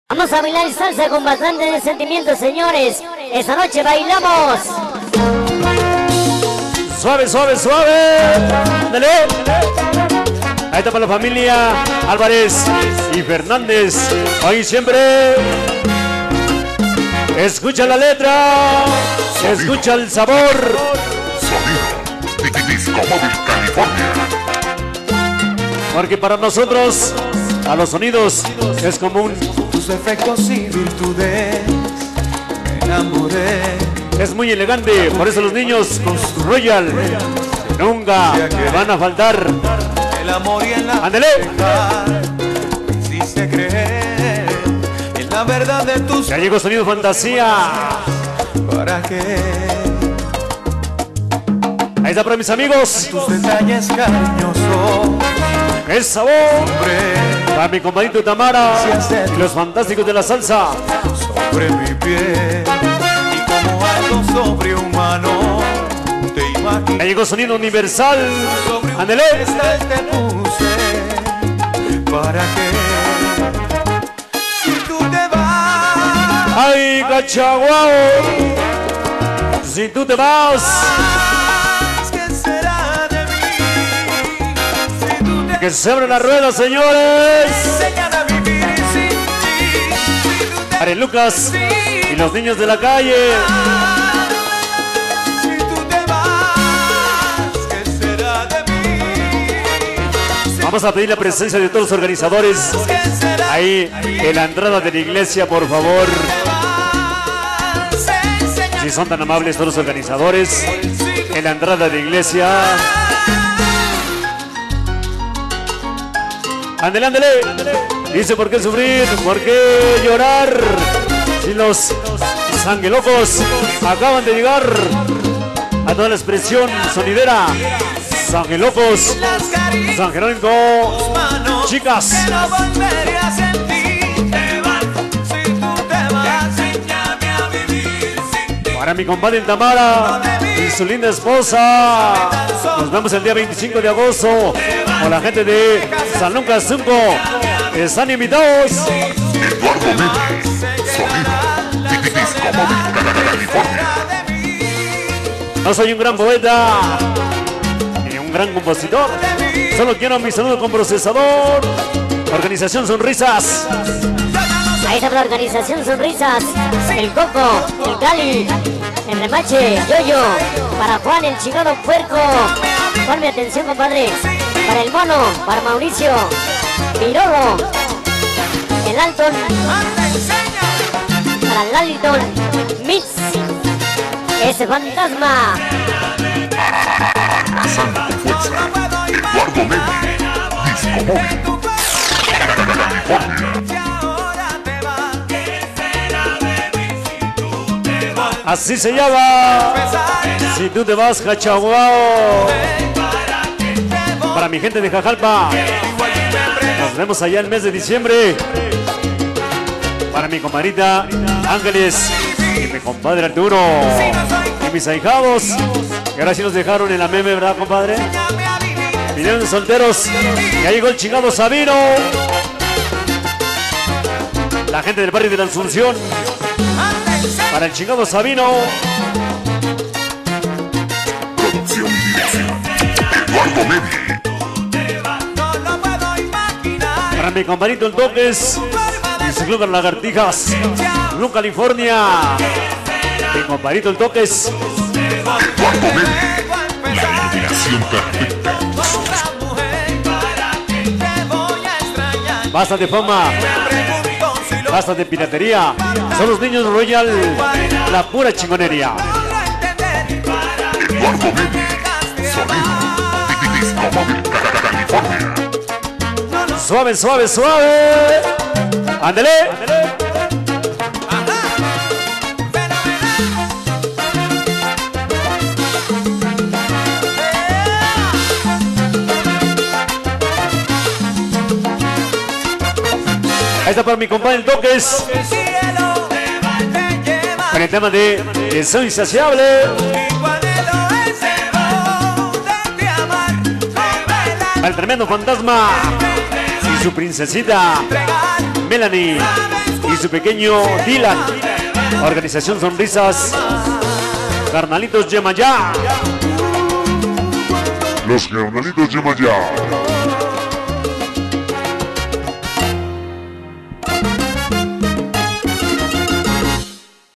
Vamos a bailar salsa con bastante sentimiento, señores. Esta noche bailamos. Suave, suave, suave. Dale. Ahí está para la familia Álvarez y Fernández. Hoy siempre. Escucha la letra. Escucha el sabor. Sonido Disco Móvil California. Porque para nosotros, a los sonidos es común. Tus defectos y virtudes me enamoré. Es muy elegante, por eso los niños Royal nunca van a faltar. El amor y en la ¡Ándele! me hiciste creer en la verdad de tus. Ya llegó Sonido Fantasía. ¿Para qué? Ahí está para mis amigos. Tus detalles cariñosos. ¡Qué sabor! Para mi compadrito Tamara, los fantásticos de la salsa. Sobre mi piel y como algo sobrehumano te imaginé. Ya llegó Sonido Universal. ¡Ándele! Te puse. ¿Para qué? Si tú te vas. ¡Ay, cachaguao! Si tú te vas. ¿Qué será de mí? Si tú te Que se abra la rueda, señores. enseñan a vivir sin ti. Si tú te Are Lucas y los niños de la calle. Si tú te vas, ¿qué será de mí? Vamos a pedir la presencia de todos los organizadores ¿Qué será? ahí en la entrada de la iglesia, por favor. Si son tan amables todos los organizadores en la entrada de la iglesia. Ándele, ándele. Dice, ¿por qué sufrir? ¿Por qué llorar? Si los sanguelocos acaban de llegar a toda la expresión sonidera. Sanguelocos, San Jerónimo, chicas. No volveré a sentir. Te vas, si tú te vas, enséñame a vivir sin ti. Para mi compadre Tamara y su linda esposa. Nos vemos el día 25 de agosto con la gente de San Lucas 5. Están invitados. Eduardo Méndez. Sonido Disco Móvil California. No soy un gran poeta ni un gran compositor. Solo quiero mi saludo con procesador. Organización Sonrisas. Ahí está la organización Sonrisas. El Coco, el Cali, el Remache, Yoyo. Para Juan, el chingado puerco. Ponme atención, compadre. Para el Mono, para Mauricio, Pirolo, el Alton, para Laliton, Mix, ese fantasma. Arrasando con fuerza. Eduardo Méndez. Disco Móvil California. Así se llama. Si tú te vas, Cachaguao. Para mi gente de Jajalpa. Nos vemos allá el mes de diciembre. Para mi comadrita Ángeles y mi compadre Arturo. Y mis ahijados, que ahora sí nos dejaron en la meme, ¿verdad, compadre? Vinieron solteros. Ya llegó el chingado Sabino. La gente del barrio de la Asunción. Para el chingado Sabino. Producción y dirección. Eduardo Méndez. Para mi compadrito el Toques. Y su club de lagartijas. Blue California. Mi compadrito el Toques. Eduardo Méndez. La iluminación perfecta. Basta de fama. Basta de piratería. Son los niños Royal. La pura chingonería. Eduardo Méndez. Sonido Disco Móvil California. Suave, suave, suave. Ándele. Ahí está para mi compadre el Toques. Con el tema de Soy Insaciable. Al tremendo fantasma y su princesita Melanie. y su pequeño Dylan. Organización Sonrisas. Carnalitos Yemayá. Los carnalitos Yemayá.